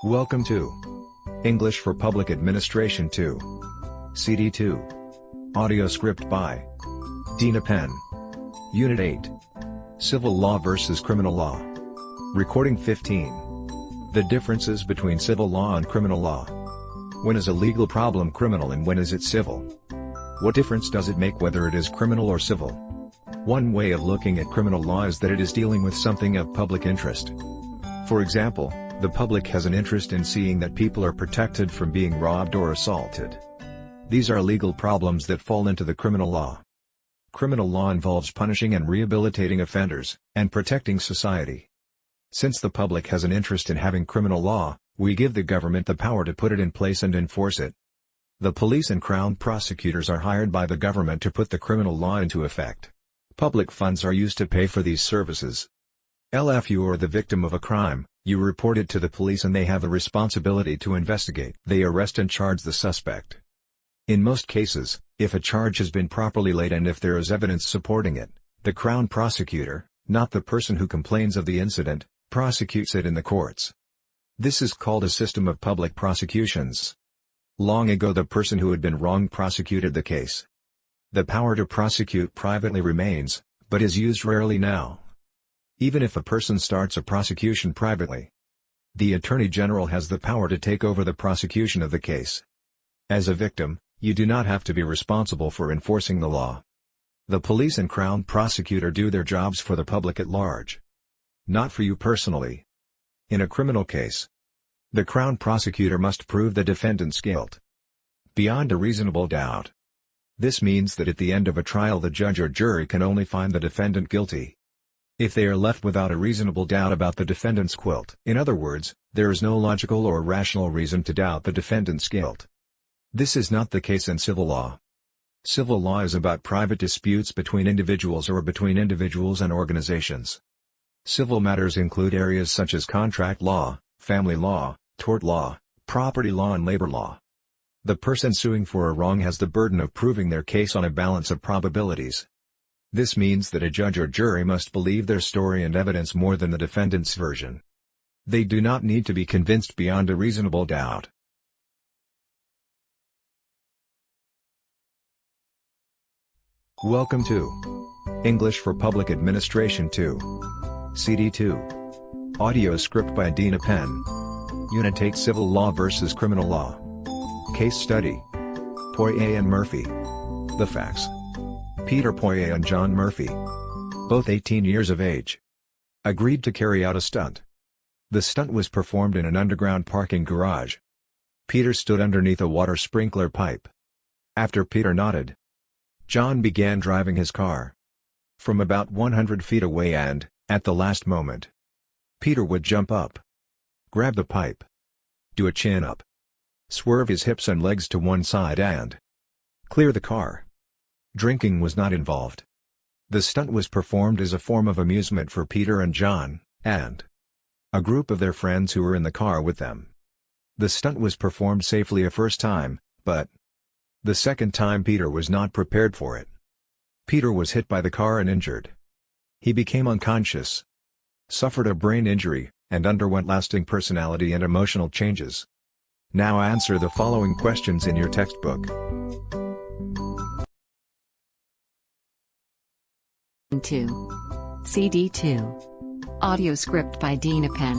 Welcome to English for Public Administration 2. CD2. Audio script by Dina Penn. Unit 8. Civil Law versus Criminal Law. Recording 15. The differences between civil law and criminal law. When is a legal problem criminal and when is it civil? What difference does it make whether it is criminal or civil? One way of looking at criminal law is that it is dealing with something of public interest. For example, the public has an interest in seeing that people are protected from being robbed or assaulted. These are legal problems that fall into the criminal law. Criminal law involves punishing and rehabilitating offenders, and protecting society. Since the public has an interest in having criminal law, we give the government the power to put it in place and enforce it. The police and crown prosecutors are hired by the government to put the criminal law into effect. Public funds are used to pay for these services. If you are the victim of a crime, you report it to the police and they have the responsibility to investigate. They arrest and charge the suspect. In most cases, if a charge has been properly laid and if there is evidence supporting it, the crown prosecutor, not the person who complains of the incident, prosecutes it in the courts. This is called a system of public prosecutions. Long ago the person who had been wronged prosecuted the case. The power to prosecute privately remains, but is used rarely now. Even if a person starts a prosecution privately, the Attorney General has the power to take over the prosecution of the case. As a victim, you do not have to be responsible for enforcing the law. The police and crown prosecutor do their jobs for the public at large. Not for you personally. In a criminal case, the crown prosecutor must prove the defendant's guilt beyond a reasonable doubt. This means that at the end of a trial the judge or jury can only find the defendant guilty if they are left without a reasonable doubt about the defendant's guilt. In other words, there is no logical or rational reason to doubt the defendant's guilt. This is not the case in civil law. Civil law is about private disputes between individuals or between individuals and organizations. Civil matters include areas such as contract law, family law, tort law, property law and labor law. The person suing for a wrong has the burden of proving their case on a balance of probabilities. This means that a judge or jury must believe their story and evidence more than the defendant's version. They do not need to be convinced beyond a reasonable doubt. Welcome to English for Public Administration 2. CD2. Audio script by Dina Penn. Unit 8 Civil Law versus Criminal Law. Case Study. Poirier and Murphy. The facts. Peter Poirier and John Murphy, both 18 years of age, agreed to carry out a stunt. The stunt was performed in an underground parking garage. Peter stood underneath a water sprinkler pipe. After Peter nodded, John began driving his car from about 100 feet away and, at the last moment, Peter would jump up, grab the pipe, do a chin-up, swerve his hips and legs to one side and clear the car. Drinking was not involved. The stunt was performed as a form of amusement for Peter and John, and a group of their friends who were in the car with them. The stunt was performed safely a first time, but the second time Peter was not prepared for it. Peter was hit by the car and injured. He became unconscious, suffered a brain injury, and underwent lasting personality and emotional changes. Now answer the following questions in your textbook. 2. CD2. Audio script by Dina Penn.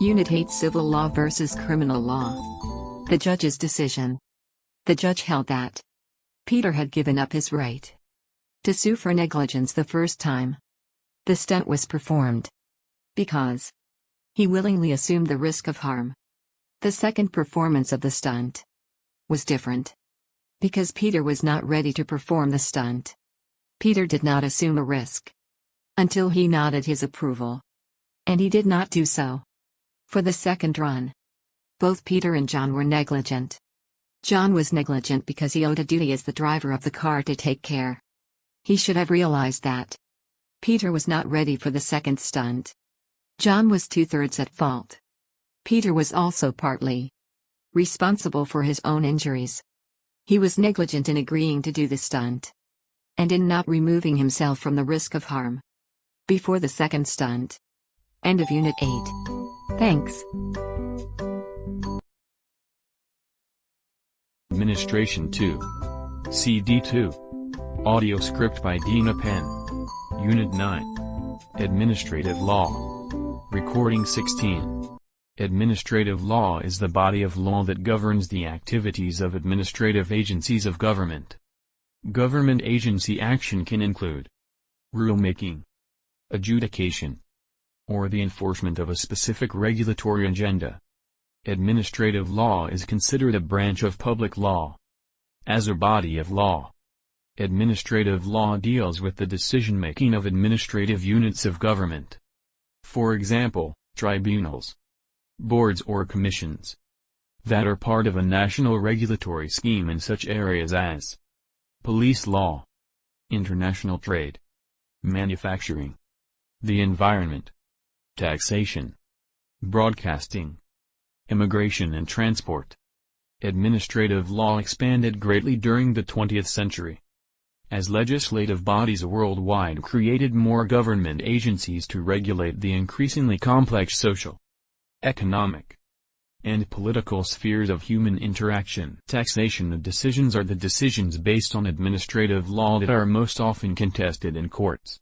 Unit 8 Civil Law versus Criminal Law. The judge's decision. The judge held that Peter had given up his right to sue for negligence the first time the stunt was performed because he willingly assumed the risk of harm. The second performance of the stunt was different because Peter was not ready to perform the stunt. Peter did not assume a risk until he nodded his approval, and he did not do so for the second run. Both Peter and John were negligent. John was negligent because he owed a duty as the driver of the car to take care. He should have realized that Peter was not ready for the second stunt. John was 2/3 at fault. Peter was also partly responsible for his own injuries. He was negligent in agreeing to do the stunt and in not removing himself from the risk of harm before the second stunt. End of Unit 8. Thanks. Administration 2. CD2. Audio script by Dina Penn. Unit 9. Administrative Law. Recording 16. Administrative law is the body of law that governs the activities of administrative agencies of government. Government agency action can include rulemaking, adjudication, or the enforcement of a specific regulatory agenda. Administrative law is considered a branch of public law. As a body of law, administrative law deals with the decision-making of administrative units of government. For example, tribunals, boards or commissions that are part of a national regulatory scheme in such areas as police law, international trade, manufacturing, the environment, taxation, broadcasting, immigration and transport. Administrative law expanded greatly during the 20th century, as legislative bodies worldwide created more government agencies to regulate the increasingly complex social, economic, and political spheres of human interaction. Taxation decisions are the decisions based on administrative law that are most often contested in courts.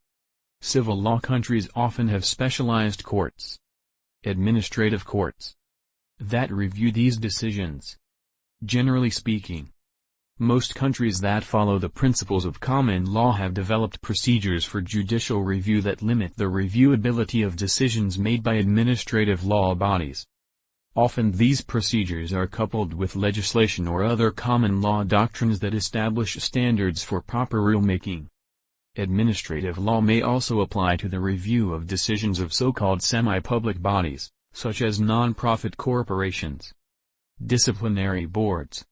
Civil law countries often have specialized courts, administrative courts, that review these decisions. Generally speaking, most countries that follow the principles of common law have developed procedures for judicial review that limit the reviewability of decisions made by administrative law bodies. Often these procedures are coupled with legislation or other common law doctrines that establish standards for proper rulemaking. Administrative law may also apply to the review of decisions of so-called semi-public bodies, such as non-profit corporations, disciplinary boards,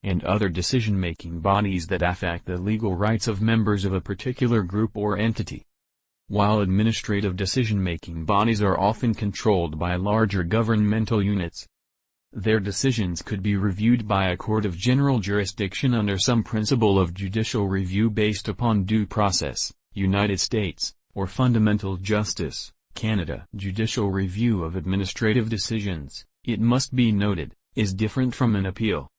and other decision-making bodies that affect the legal rights of members of a particular group or entity. While administrative decision-making bodies are often controlled by larger governmental units, their decisions could be reviewed by a court of general jurisdiction under some principle of judicial review based upon due process, United States, or fundamental justice, Canada. Judicial review of administrative decisions, it must be noted, is different from an appeal.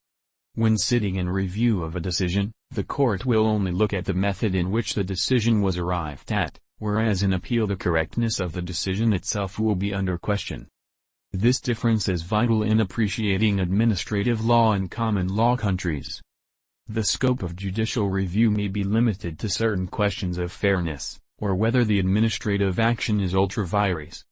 When sitting in review of a decision, the court will only look at the method in which the decision was arrived at, whereas in appeal the correctness of the decision itself will be under question. This difference is vital in appreciating administrative law in common law countries. The scope of judicial review may be limited to certain questions of fairness, or whether the administrative action is ultra vires.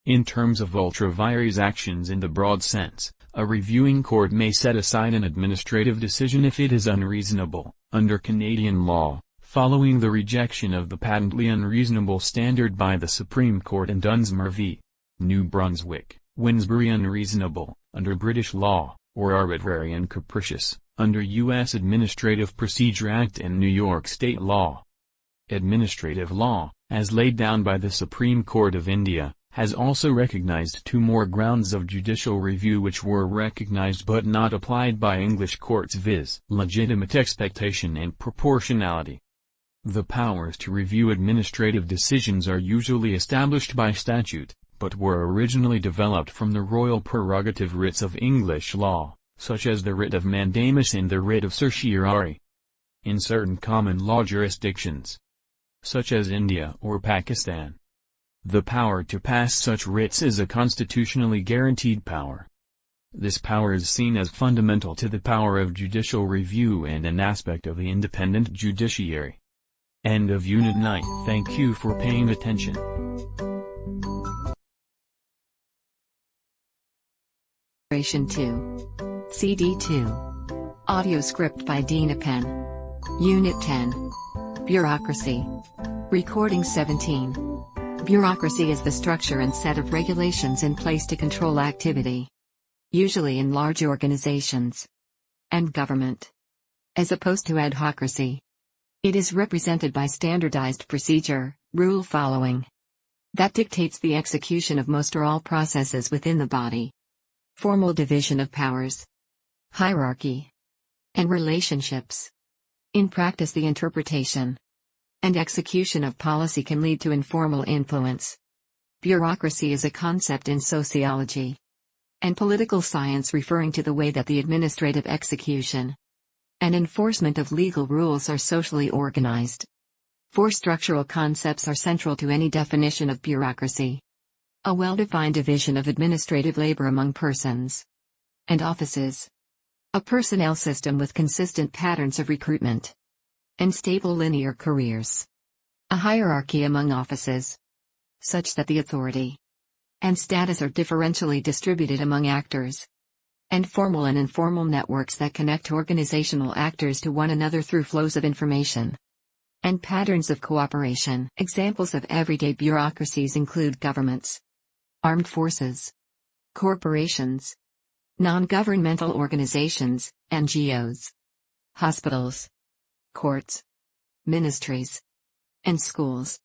In terms of ultra vires actions in the broad sense, a reviewing court may set aside an administrative decision if it is unreasonable, under Canadian law, following the rejection of the patently unreasonable standard by the Supreme Court in Dunsmuir v. New Brunswick, Winsbury unreasonable, under British law, or arbitrary and capricious, under U.S. Administrative Procedure Act and New York state law. Administrative law, as laid down by the Supreme Court of India, has also recognized two more grounds of judicial review which were recognized but not applied by English courts, viz. legitimate expectation and proportionality. The powers to review administrative decisions are usually established by statute, but were originally developed from the royal prerogative writs of English law, such as the writ of mandamus and the writ of certiorari. In certain common law jurisdictions, such as India or Pakistan, the power to pass such writs is a constitutionally guaranteed power. This power is seen as fundamental to the power of judicial review and an aspect of the independent judiciary. End of Unit 9. Thank you for paying attention. Generation 2. CD2. Audio script by Dina Penn. Unit 10. Bureaucracy. Recording 17. Bureaucracy is the structure and set of regulations in place to control activity, usually in large organizations and government, as opposed to adhocracy. It is represented by standardized procedure, rule following, that dictates the execution of most or all processes within the body. Formal division of powers, hierarchy, and relationships. In practice, the interpretation and execution of policy can lead to informal influence. Bureaucracy is a concept in sociology. and political science referring to the way that the administrative execution and enforcement of legal rules are socially organized. 4 structural concepts are central to any definition of bureaucracy. A well-defined division of administrative labor among persons and offices. A personnel system with consistent patterns of recruitment and stable linear careers. A hierarchy among offices, such that the authority and status are differentially distributed among actors. And formal and informal networks that connect organizational actors to one another through flows of information and patterns of cooperation. Examples of everyday bureaucracies include governments, armed forces, corporations, non-governmental organizations, NGOs, hospitals, courts, ministries, and schools.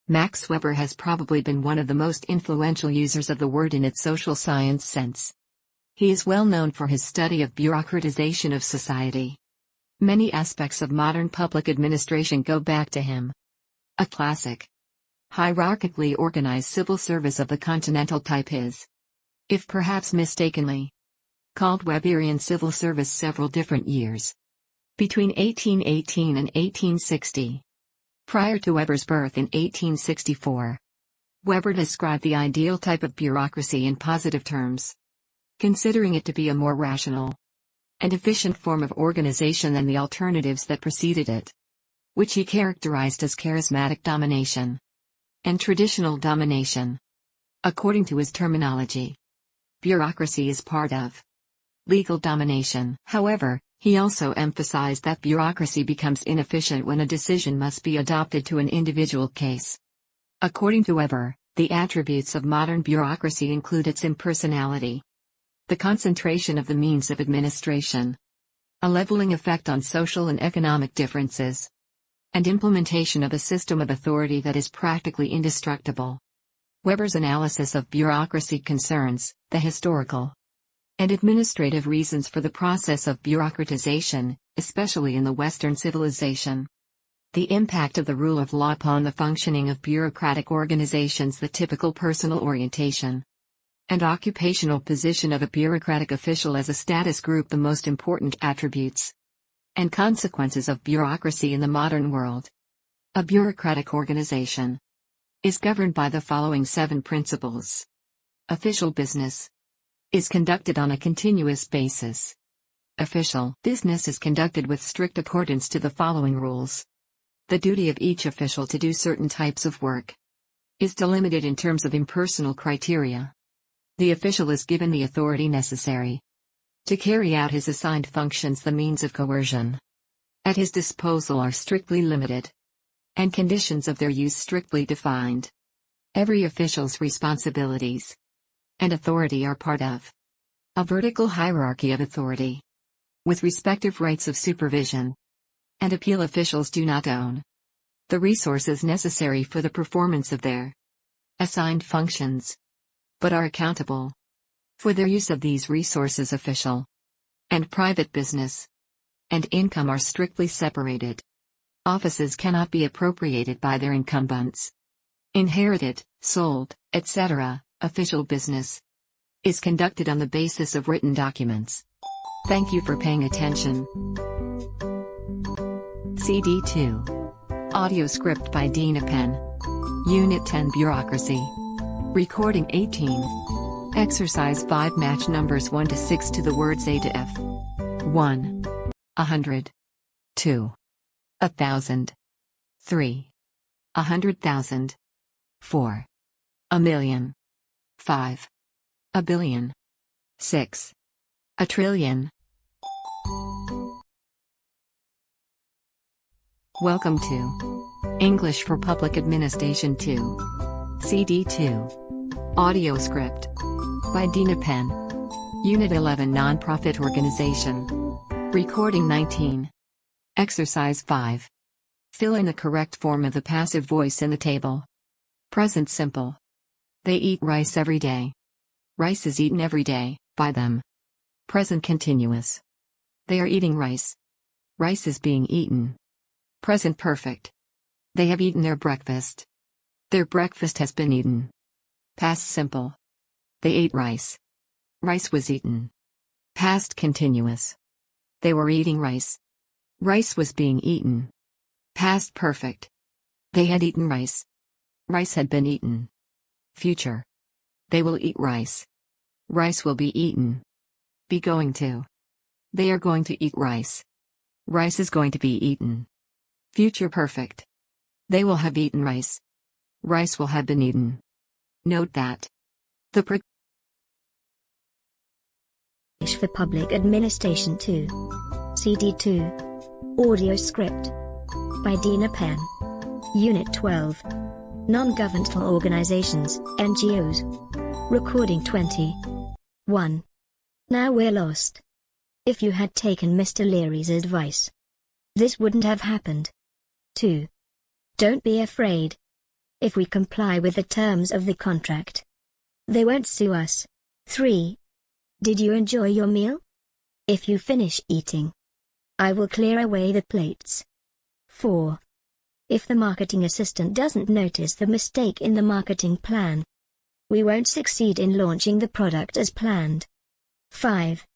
Max Weber has probably been one of the most influential users of the word in its social science sense. He is well known for his study of bureaucratization of society. Many aspects of modern public administration go back to him. A classic, hierarchically organized civil service of the continental type is, if perhaps mistakenly, called Weberian civil service several different years. Between 1818 and 1860. Prior to Weber's birth in 1864. Weber described the ideal type of bureaucracy in positive terms, considering it to be a more rational and efficient form of organization than the alternatives that preceded it, which he characterized as charismatic domination and traditional domination. According to his terminology, bureaucracy is part of legal domination. However, he also emphasized that bureaucracy becomes inefficient when a decision must be adopted to an individual case. According to Weber, the attributes of modern bureaucracy include its impersonality, the concentration of the means of administration, a leveling effect on social and economic differences, and implementation of a system of authority that is practically indestructible. Weber's analysis of bureaucracy concerns the historical and administrative reasons for the process of bureaucratization, especially in the Western civilization. The impact of the rule of law upon the functioning of bureaucratic organizations, the typical personal orientation and occupational position of a bureaucratic official as a status group, the most important attributes and consequences of bureaucracy in the modern world. A bureaucratic organization is governed by the following 7 principles. Official business is conducted on a continuous basis. Official business is conducted with strict accordance to the following rules. The duty of each official to do certain types of work is delimited in terms of impersonal criteria. The official is given the authority necessary to carry out his assigned functions. The means of coercion at his disposal are strictly limited, and conditions of their use strictly defined. Every official's responsibilities and authority are part of a vertical hierarchy of authority, with respective rights of supervision and appeal. Officials do not own the resources necessary for the performance of their assigned functions, but are accountable for their use of these resources. Official and private business and income are strictly separated. Offices cannot be appropriated by their incumbents, inherited, sold, etc. Official business is conducted on the basis of written documents. Thank you for paying attention. CD2. Audio script by Dina Penn. Unit 10 Bureaucracy. Recording 18. Exercise 5. Match numbers 1 to 6 to the words A to F. 1. 100. 2. 1,000. 3. 100,000. 4. A million. 5. A billion. 6. A trillion. Welcome to English for Public Administration 2. CD2. Audio script by Dina Penn. Unit 11 Nonprofit Organization. Recording 19. Exercise 5. Fill in the correct form of the passive voice in the table. Present simple. They eat rice every day. Rice is eaten every day by them. Present continuous. They are eating rice. Rice is being eaten. Present perfect. They have eaten their breakfast. Their breakfast has been eaten. Past simple. They ate rice. Rice was eaten. Past continuous. They were eating rice. Rice was being eaten. Past perfect. They had eaten rice. Rice had been eaten. Future. They will eat rice. Rice will be eaten. Be going to. They are going to eat rice. Rice is going to be eaten. Future perfect. They will have eaten rice. Rice will have been eaten. Note that. The for Public Administration 2. CD2. Audio script. By Dina Penn. Unit 12. Non-governmental organizations, NGOs. Recording 20. 1. Now we're lost. If you had taken Mr. Leary's advice, this wouldn't have happened. 2. Don't be afraid. If we comply with the terms of the contract, they won't sue us. 3. Did you enjoy your meal? If you finish eating, I will clear away the plates. 4. If the marketing assistant doesn't notice the mistake in the marketing plan, we won't succeed in launching the product as planned. 5.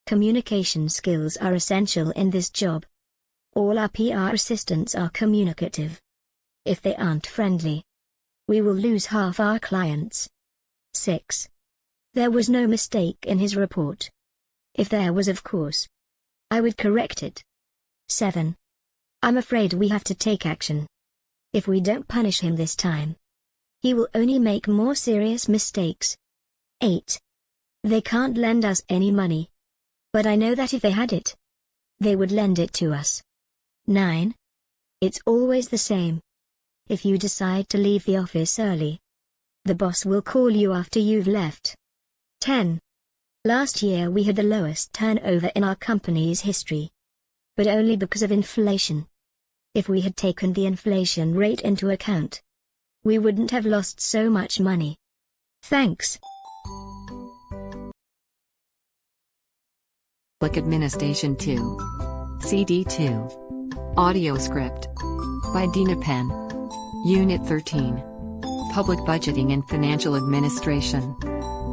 Communication skills are essential in this job. All our PR assistants are communicative. If they aren't friendly, we will lose half our clients. 6. There was no mistake in his report. If there was, of course, I would correct it. 7. I'm afraid we have to take action. If we don't punish him this time, he will only make more serious mistakes. 8. They can't lend us any money. But I know that if they had it, they would lend it to us. 9. It's always the same. If you decide to leave the office early, the boss will call you after you've left. 10. Last year we had the lowest turnover in our company's history. But only because of inflation. If we had taken the inflation rate into account, we wouldn't have lost so much money. Thanks. Public Administration 2. CD2. Audio script. By Dina Penn. Unit 13. Public Budgeting and Financial Administration.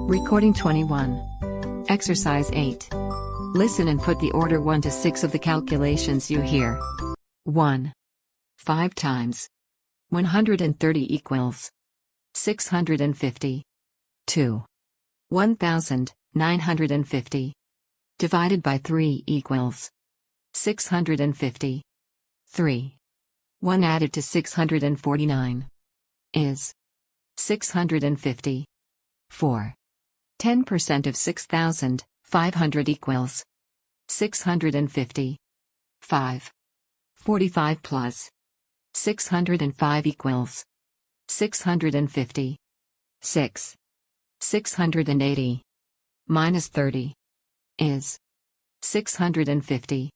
Recording 21. Exercise 8. Listen and put the order 1 to 6 of the calculations you hear. 1. 5 times 130 equals 650. 2. 1,950. Divided by 3 equals 650. 3. 1 added to 649 is 650. 4. 10% of 6,500 equals 650. 5. 45 plus 605 equals 650. 6. 680 minus 30 is 650.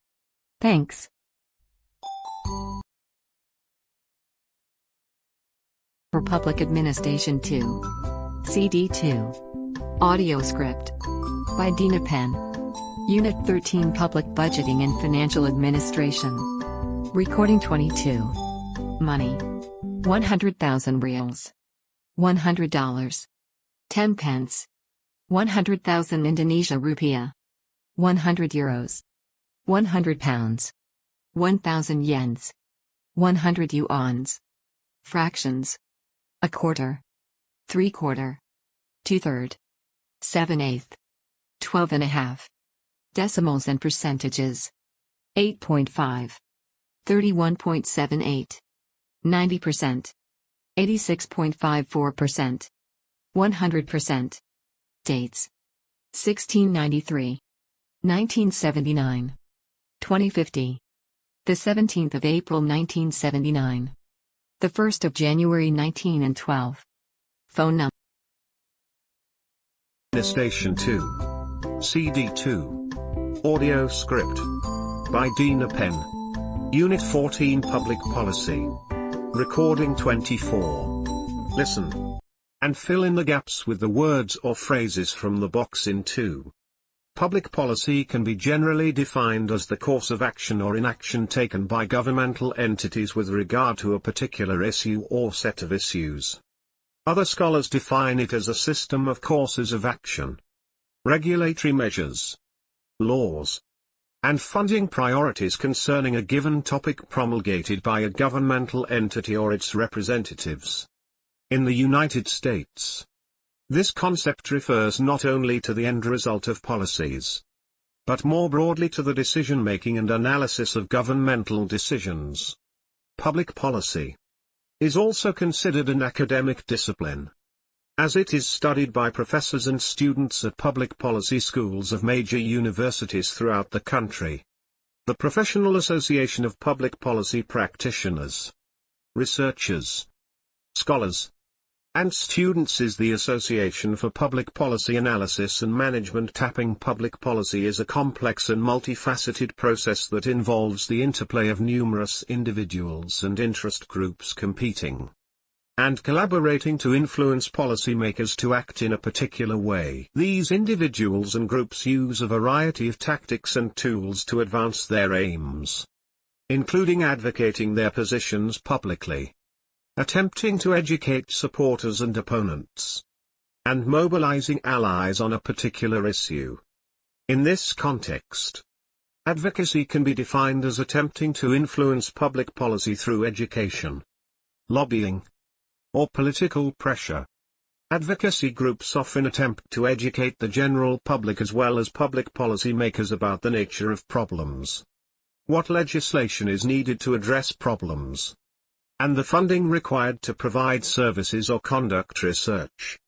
Thanks. For Public Administration 2. CD2. Audio script. By Dina Penn. Unit 13 Public Budgeting and Financial Administration. Recording 22. Money. 100,000 reals. $100. 10 pence. 100,000 Indonesia rupiah. 100 euros. 100 pounds. 1,000 yens. 100 yuans. Fractions. A quarter. 3/4. 2/3. 7/8. 12.5. Decimals and percentages. 8.5. 31.78. 90%. 86.54%. 100%. Dates. 1693. 1979. 2050. The 17th of April 1979. The 1st of January 1912. Phone number. Station 2. CD2. Audio script. By Dina Penn. Unit 14 Public Policy. Recording 24. Listen. And fill in the gaps with the words or phrases from the box in 2. Public policy can be generally defined as the course of action or inaction taken by governmental entities with regard to a particular issue or set of issues. Other scholars define it as a system of courses of action. regulatory measures, laws, and funding priorities concerning a given topic promulgated by a governmental entity or its representatives. In the United States, this concept refers not only to the end result of policies, but more broadly to the decision-making and analysis of governmental decisions. Public policy is also considered an academic discipline, as it is studied by professors and students at public policy schools of major universities throughout the country. The Professional Association of Public Policy Practitioners, Researchers, Scholars, and Students is the Association for Public Policy Analysis and Management. Tapping public policy is a complex and multifaceted process that involves the interplay of numerous individuals and interest groups competing and collaborating to influence policymakers to act in a particular way. These individuals and groups use a variety of tactics and tools to advance their aims, including advocating their positions publicly, attempting to educate supporters and opponents, and mobilizing allies on a particular issue. In this context, advocacy can be defined as attempting to influence public policy through education, lobbying, or political pressure. Advocacy groups often attempt to educate the general public as well as public policy makers about the nature of problems, what legislation is needed to address problems, and the funding required to provide services or conduct research.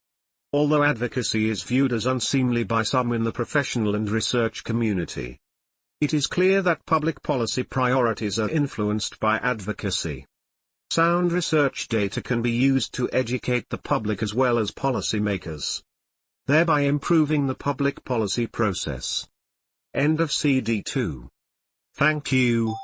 Although advocacy is viewed as unseemly by some in the professional and research community, it is clear that public policy priorities are influenced by advocacy. Sound research data can be used to educate the public as well as policymakers, thereby improving the public policy process. End of CD 2. Thank you.